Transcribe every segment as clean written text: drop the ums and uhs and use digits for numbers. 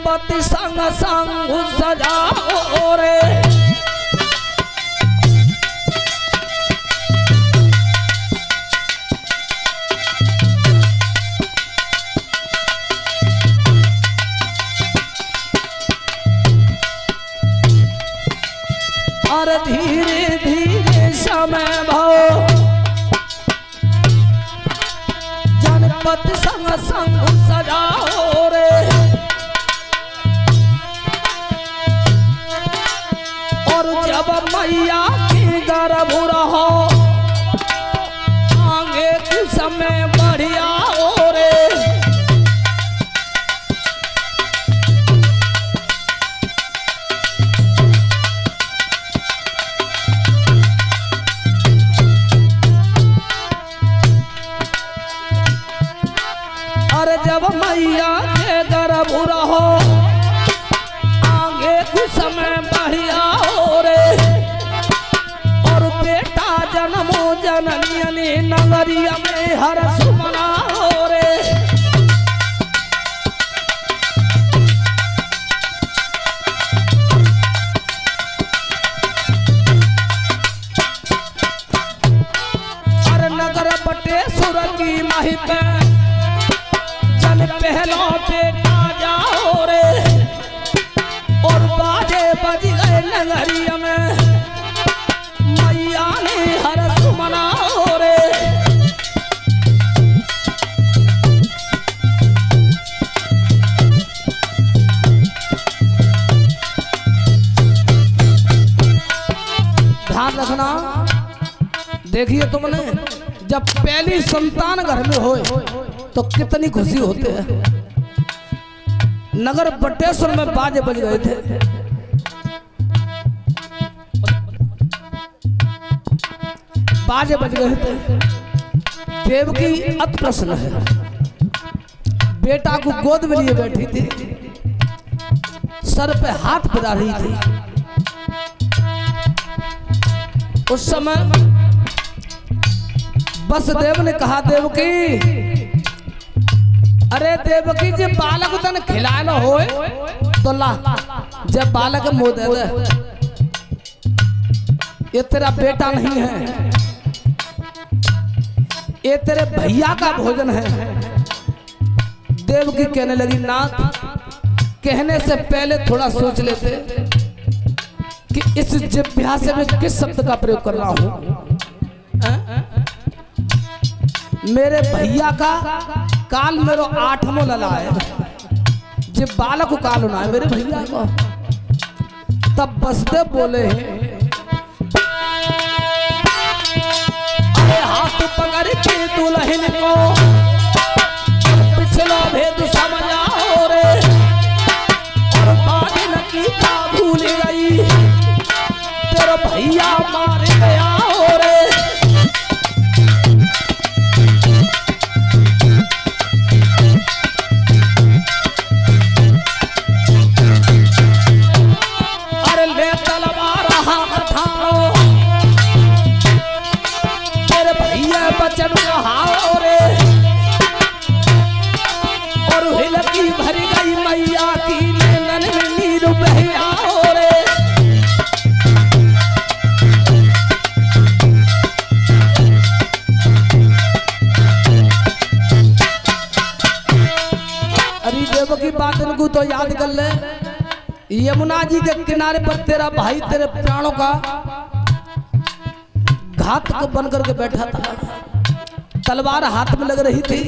जनपति संग संग सजाओ रे। और धीरे धीरे समय भाव जनपति संग संग सजाओ रे। और जब मैया की गर्भ रहो आगे के समय बढ़िया हो रे। और जब मैया के गर्भ रहो आगे कुछ समय बढ़िया हो रे। और बेटा जन्मो जननी नगरिया में हर सुमना हो रे। और नगर बटेश्वर की महिमा पहला बेटा जाओ रे। और बाजे बज गए नगरिया में मैया ने हर्ष मनाओ रे। ध्यान रखना, देखिए तुमने जब पहली संतान घर में होए तो कितनी खुशी होते हैं। नगर बटेश्वर में बाजे बज गए थे। बाजे बज गए थे। देवकी अति प्रसन्न है। बेटा को गोद में लिए बैठी थी, सर पे हाथ फिरा रही थी। उस समय वसुदेव ने कहा देवकी, अरे देवकी जी बालक तन खिलाए न होए तो ला, जब बालक मुँह दे दे, ये तेरा बेटा नहीं है, ये तेरे भैया का भोजन है। देवकी कहने लगी नाथ, कहने से पहले थोड़ा सोच लेते कि इस जिह्वा से मैं किस शब्द का प्रयोग कर रहा हूं। मेरे भैया का काल मेरो 8वां लला है, जब बालक काल होना है मेरे भैया को। तब वसुदेव बोले हैं, अरे हाथ पकड़ के दुल्हन को पिछला भेद समझाओ रे। और बागिन की का भूल गई, तेरा भैया मार गया हो रे। बचन कहाओ रे। और हिलकी भर गई मैया की नैनन में नीर बहियाओ रे। अरे देवकी बात को तो याद कर ले, यमुना जी के किनारे पर तेरा भाई तेरे प्राणों का घात को बन करके बैठा था, तलवार हाथ में लग रही थी।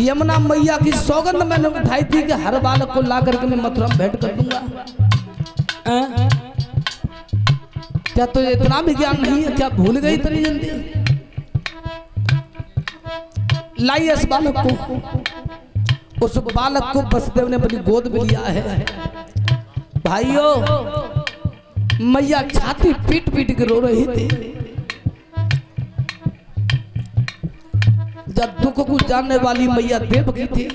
यमुना मैया की सौगंध मैंने उठाई थी कि हर बालक को ला करके मैं मथुरा में भेंट कर दूंगा। क्या तुझे इतना भी ज्ञान नहीं है? क्या भूल गई इतनी जल्दी? लाई इस बालक को। उस बालक को वसुदेव ने अपनी गोद में लिया है। भाइयों, मैया छाती पीट पीट के रो रही थी। जब दुख को जानने वाली मैया देवकी थी।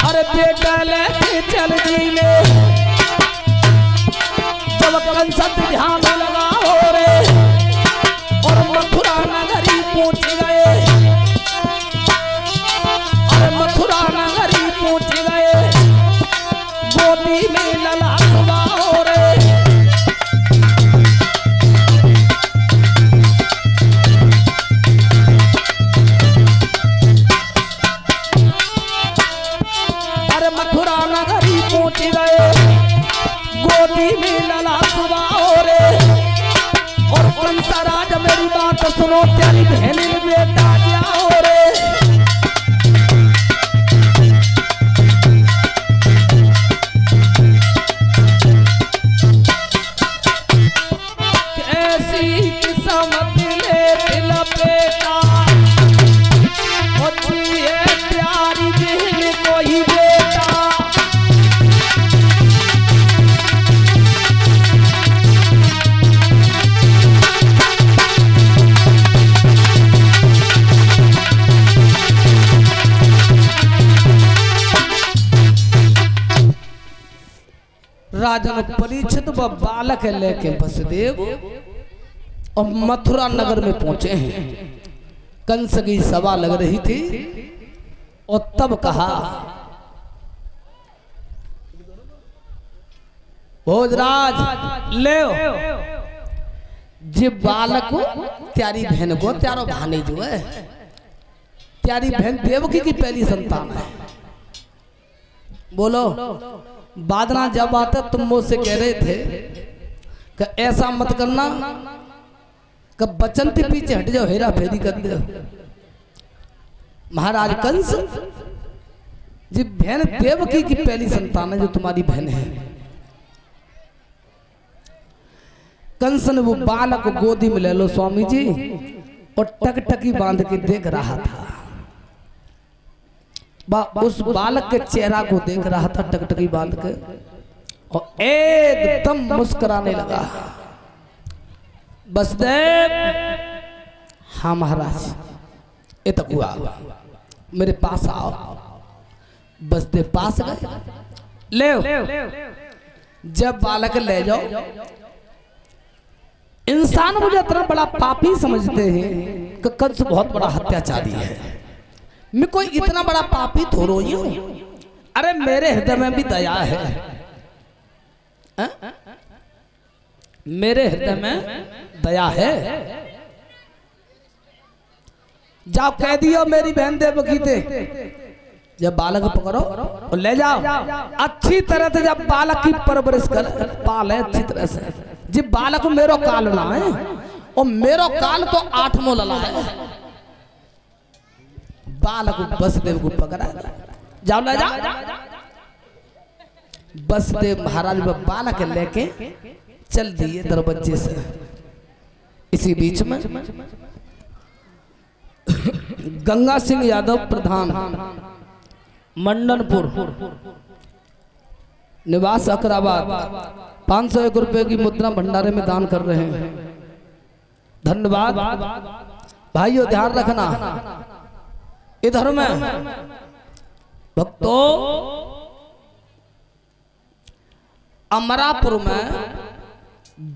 अरे बेटा लेके चल जी ले, जब कंस ध्यान जाओ तेरी बहन बेटा जाओ रे। कैसी किस्मत ले दिल बेटा होती है प्यारी बहन कोई बेटा। राजन परीक्षित व बालक लेके वसुदेव और मथुरा नगर में पहुंचे हैं। कंस की सभा लग रही थी और तब कहा, भोजराज ले जे बालक को त्यारी बहन को त्यारो भाने जो है त्यारी बहन देवकी की पहली संतान है। बोलो बादना जब आता तुम मुझसे कह रहे थे कि ऐसा मत करना कि बचन के पीछे हट जाओ, हेरा फेरी कर दो। महाराज कंस जी बहन देवकी की पहली संतान है जो तुम्हारी बहन है। कंस ने वो बालक को गोदी में ले लो स्वामी जी और टकटकी बांध के देख रहा था। उस बालक के चेहरा को देख रहा था टकटकी बांध के और एकदम मुस्कुराने लगा। वसुदेव, हाँ महाराज ये तक हुआ, मेरे पास आओ। वसुदेव पास गए, ले जब बालक ले जाओ। इंसान मुझे इतना बड़ा पापी समझते हैं कि कंस बहुत बड़ा हत्याचारी है। मैं कोई इतना बड़ा पापी थोड़ो ही हूं। अरे मेरे हृदय में भी दया है, मेरे हृदय में दया है। जाओ कह दियो मेरी बहन देवकी थे जब बालक पकड़ो और ले जाओ अच्छी तरह से। जब बालक की परवरिश कर पाले अच्छी तरह से। जब बालक मेरो काल ना है और मेरो काल तो 8 मोला है। बालक वसुदेव को पकड़ा, जाओ ले जाओ। वसुदेव महाराज बालक लेके चल दिए दरवाजे से। इसी बीच में गंगा सिंह यादव प्रधान मंडनपुर निवास अकराबाद 501 रुपए की मुद्रा भंडारे में दान कर रहे हैं। धन्यवाद भाइयों, ध्यान रखना। इधर में भक्तों अमरापुर में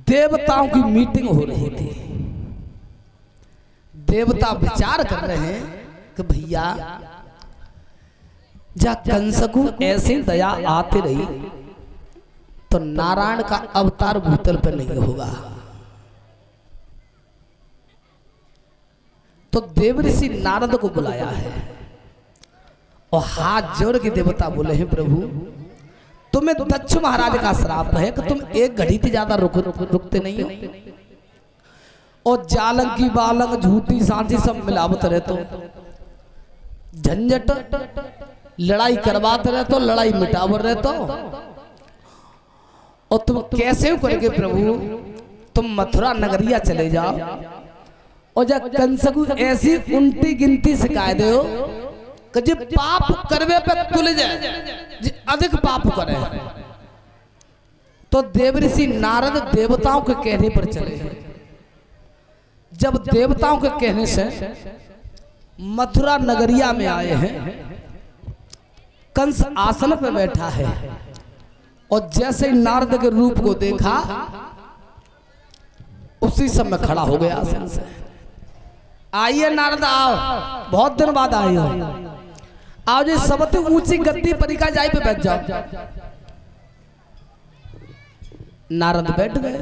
देवताओं की मीटिंग हो रही थी। देवता विचार कर रहे हैं कि भैया जा कंस को ऐसे दया आती रही तो नारायण का अवतार भूतल पर नहीं होगा। तो देवऋषि नारद को बुलाया है और हाथ जोड़ के देवता बोले हैं, प्रभु तुम्हें दक्ष महाराज का श्राप है कि तुम एक घड़ी से ज्यादा रुकते नहीं हो और जालंग की बालंग झूठी सांझी सब मिलावत रहे तो झंझट लड़ाई करवाते रहे तो लड़ाई मिटावर रहे तो। और तुम कैसे करके प्रभु तुम मथुरा नगरिया चले जाओ और जब कंस को ऐसी उल्टी गिनती सिखाए दो कि जब पाप करवे पे तुल जाए, अधिक पाप करे। तो देवऋषि नारद देवताओं के कहने पर चले। जब देवताओं के कहने से मथुरा नगरिया में आए हैं, कंस आसन पर बैठा है और जैसे ही नारद के रूप को देखा उसी समय खड़ा हो गया आसन से। आइए नारद आओ, बहुत दिन बाद आए हो, आओ जी सबसे ऊंची गद्दी परिका जाई पे बैठ जाओ। नारद बैठ गए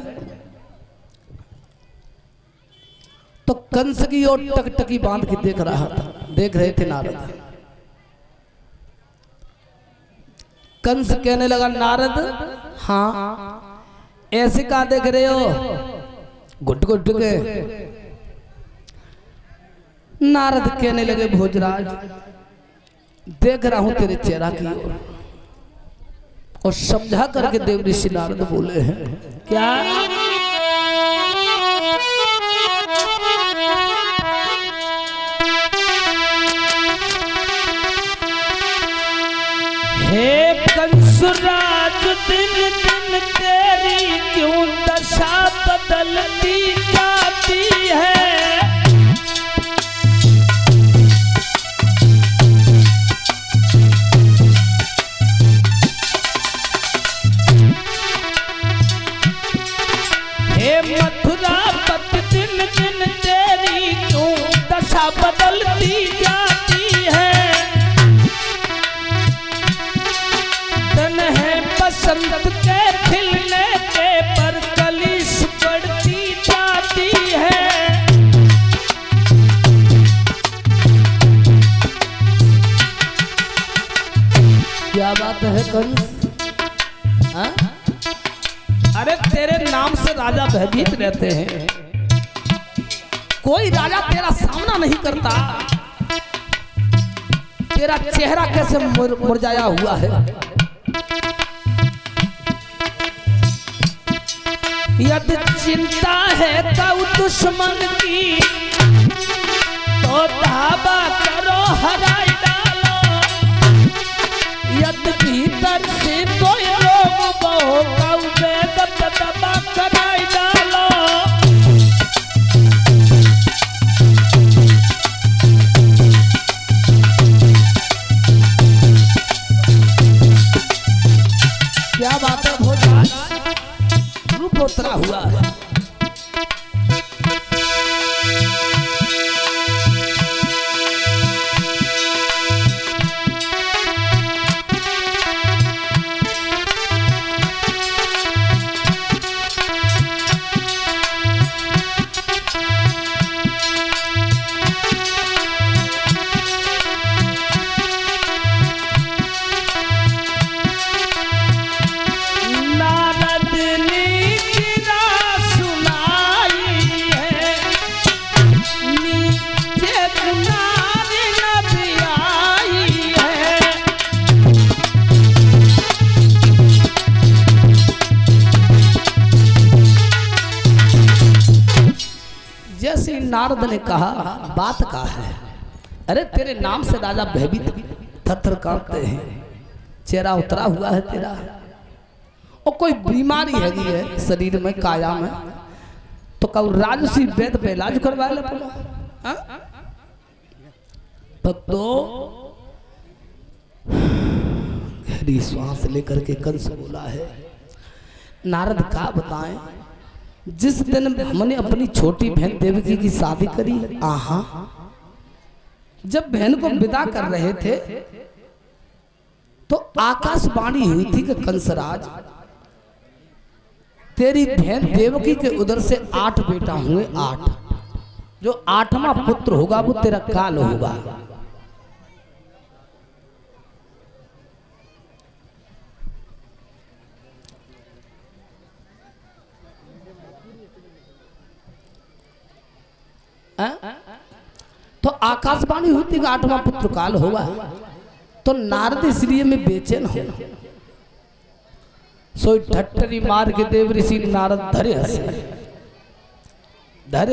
तो कंस की ओर टकटकी बांध के देख रहे थे नारद। कंस कहने लगा, नारद हाँ ऐसे कहा देख रहे हो? घुट घुट के नारद कहने लगे भोजराज देख रहा हूं तेरे चेहरा की ओर, और समझा करके देव ऋषि नारद बोले हैं क्या? हे कंसुराज दिन दिन तेरी क्यों दशा बदलती जाती है? मथुरापति दिन दिन तेरी क्यों दशा बदलती जाती है? तन है बसंत के खिलने के पर कलिश बढ़ती जाती है। क्या बात है कंस? हाँ? अरे तेरे नाम से राजा भयभीत रहते हैं, कोई राजा तेरा सामना नहीं करता। तेरा चेहरा कैसे मुरझाया हुआ है? यदि चिंता है तो दुश्मन की तो धावा करो हराई डालो, यदि भीतर से कोई रोग बहु दबा कराई डालो। क्या बात है भोजराज, रूप उतरा हुआ है। नारद ने कहा बात का है, अरे तेरे नाम से राजा भयभीत थर-थर कांपते हैं, चेहरा उतरा हुआ है तेरा, और कोई बीमारी है शरीर में काया में, तो कब राजसी वेद पे इलाज करवा ले भक्तों। गहरी श्वास लेकर के कंस बोला है नारद का बताएं, जिस दिन हमने अपनी छोटी बहन देवकी की शादी करी, आहा जब बहन को विदा कर रहे थे तो आकाशवाणी हुई थी कि कंसराज तेरी बहन देवकी के उदर से 8 बेटा होंगे, 8, जो 8वां पुत्र होगा वो तेरा काल होगा। तो आकाशवाणी हुई थी कि 8वां पुत्र काल होगा, तो नारद इसलिए में बेचैन हो, सोई ठट्टरी मार के देव ऋषि नारद धरे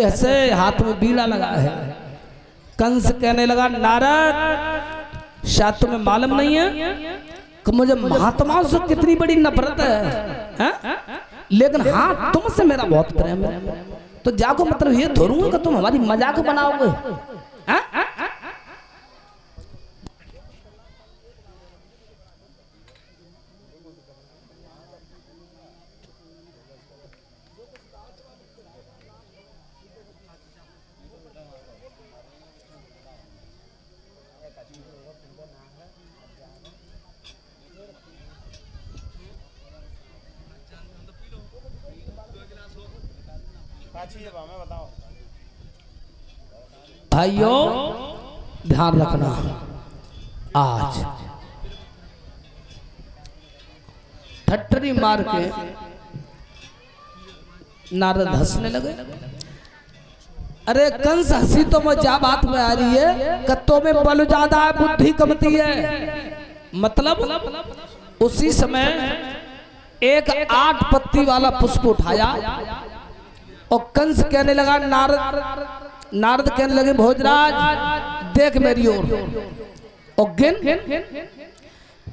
हंसे, हाथ में बीड़ा लगा है। कंस कहने लगा नारद शायद तुम्हें मालूम नहीं है कि मुझे महात्माओं से कितनी बड़ी नफरत है? लेकिन हाँ तुमसे मेरा बहुत प्रेम है, तो जाको मतलब ये थोड़ूंगा कि तुम हमारी मजाक बनाओगे। भाइयों ध्यान रखना, आज ठट्टरी मार के नारद हंसने लगे। अरे कंस हंसी तो मैं जा बात में आ रही है, कत्तों में बल ज्यादा है बुद्धि कमती है। मतलब उसी समय एक 8 पत्ती वाला पुष्प उठाया और कंस कहने लगा, नारद कहने लगे भोजराज देख मेरी ओर और गिन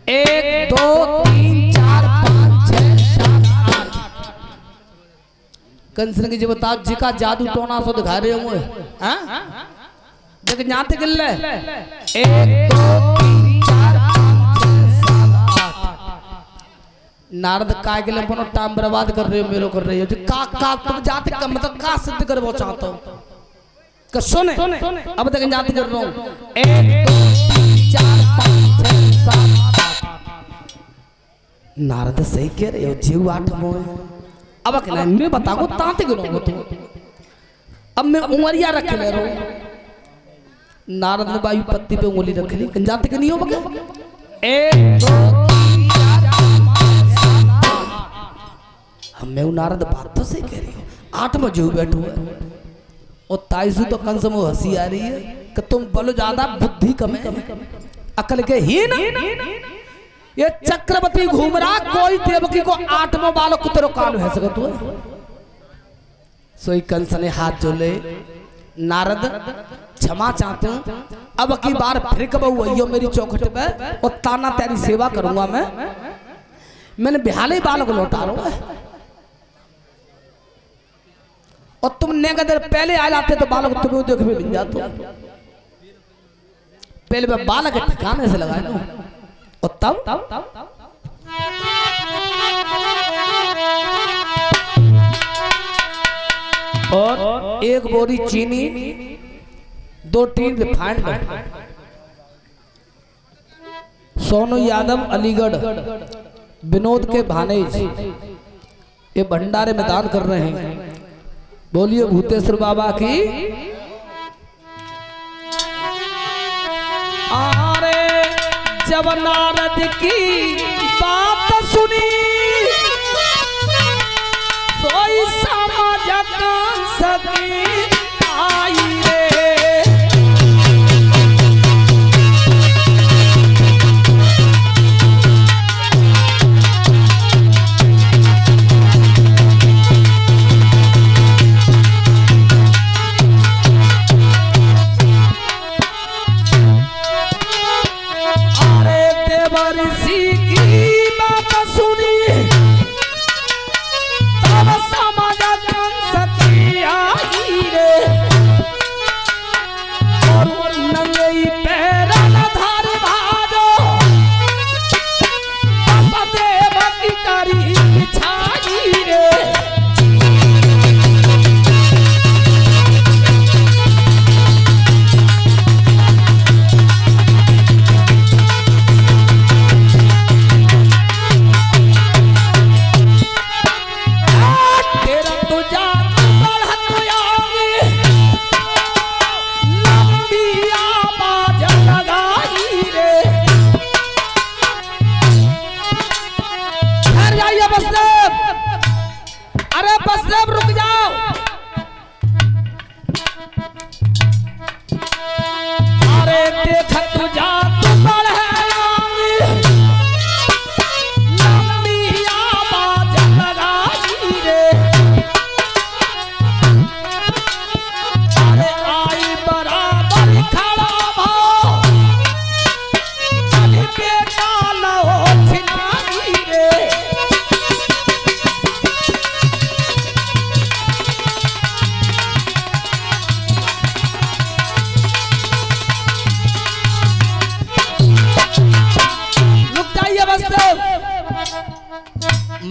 1 2 3 4 5 6 7 8। कंस ने जी बता जी का जादू टोना सो दिखा रहे होंगे, देख यहाँ गिन ले 1 2 3 4 5 6 7 8। नारद काय के लिए अपना टाइम बर्बाद कर रहे हो, मेरो कर रहे हो का तुम जाते कम मतलब का सिद्ध कर वो चाहते हो सुने अब तक जाते कर रहा हूँ 1 2 3 4 5 6 7 8। नारद सही कह रहे हो जीव 8 मोह। अब कहना मैं बताऊं तांते गिनोगे तुम, अब मैं उंगलियां रख ले रहा हूं। नारद ने वायु पत्ती पे उंगली रख ली, जाते कि नहीं हो बगे 1 2 3 4 5 6 7। हमें नारद बात तो सही कह रही हो, 8 में जीव बैठो है और ताइसु तो कंस में हंसी आ रही है कि तुम बोलो ज्यादा बुद्धि कम है अकल के ही ना। ये चक्रवर्ती घूम रहा कोई देवकी को 8वां बालक तेरे कान है सकत हुआ। सोई कंस ने हाथ जोड़े, नारद क्षमा चाहते हूं, अब की बार फिर कब वही मेरी चौखट पे और ताना तेरी सेवा करूंगा मैंने बिहाले बालक लौटा रहा है और तुम नेगा देर पहले आ जाते तो बालक तुम्हें देख भी मिल जाते। पहले मैं बालक के ठिकाने से लगाए लूं और तब और 1 बोरी चीनी 2 टीन रिफाइंड। सोनू यादव अलीगढ़ विनोद के भानेज ये भंडारे में दान कर रहे हैं। बोलिए भूतेश्वर बाबा की। अरे जब नारद की बात सुनी सोई समझ सकी आई रे।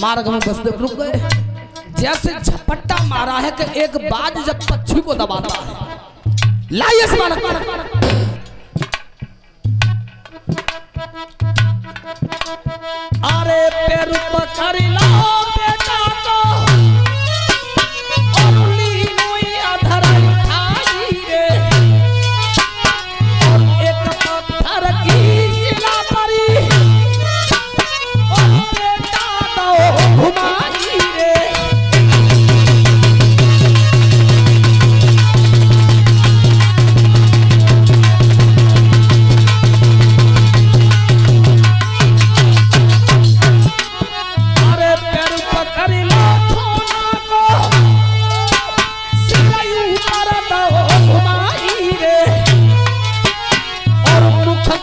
मार्ग में बसदेव रुक गए। जैसे झपट्टा मारा है कि एक बाज जब पक्षी को दबाता है। लाइए इस बालक अरे पैर पकड़ लो बेटा को और लीनोई अधर उठाई रे और एक पत्थर की शिला परी और बेटा दो घुमाई रे।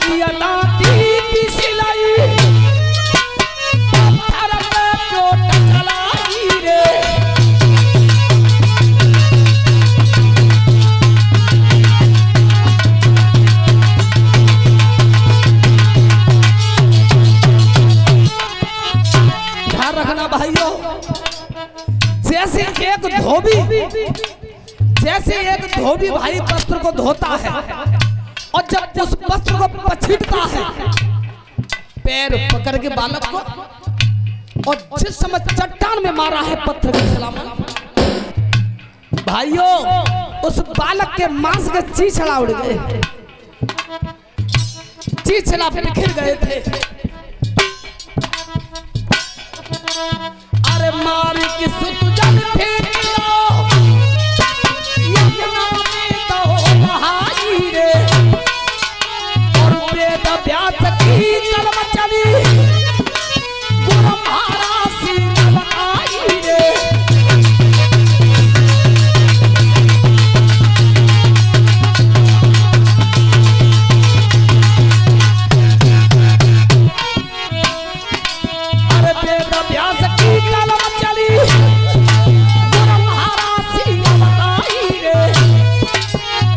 खटिया डांटी की सिलाई पत्थर पे चोट चलाई रे। ध्यान रखना भाइयों, जैसे एक धोबी भाई वस्त्र को धोता है और जब उस वस्त्र को पछीटता है पैर पकड़ के बालक को, और जिस समय चट्टान में मारा है पत्थर की सलामत, भाइयों उस बालक के मांस के चीछड़ा उड़ गए, चीछड़ा बिखर गए थे। अरे मार की सुत जल फेंक लो यमुना में तो बहाई रे, और वेद व्यास की कलम चली गुरु महाराज सीता आई रे। अरे वेद व्यास की कलम चली गुरु महाराज सीता आई रे,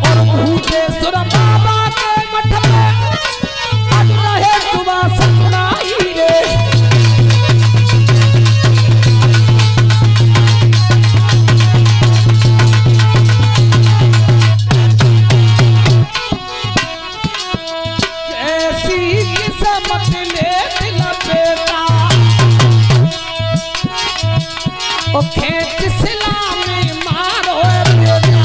और भूतेश्वर बाबा के मठ में अट रहे सुबह सपनाई रे। ऐसी किस्मत ने दिल बेटा ओ खेत सिलामी मारो बेटा।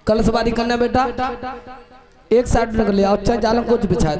कल सवारी करना बेटा, एक साइड रख लिया, अच्छा जालम कुछ बिछा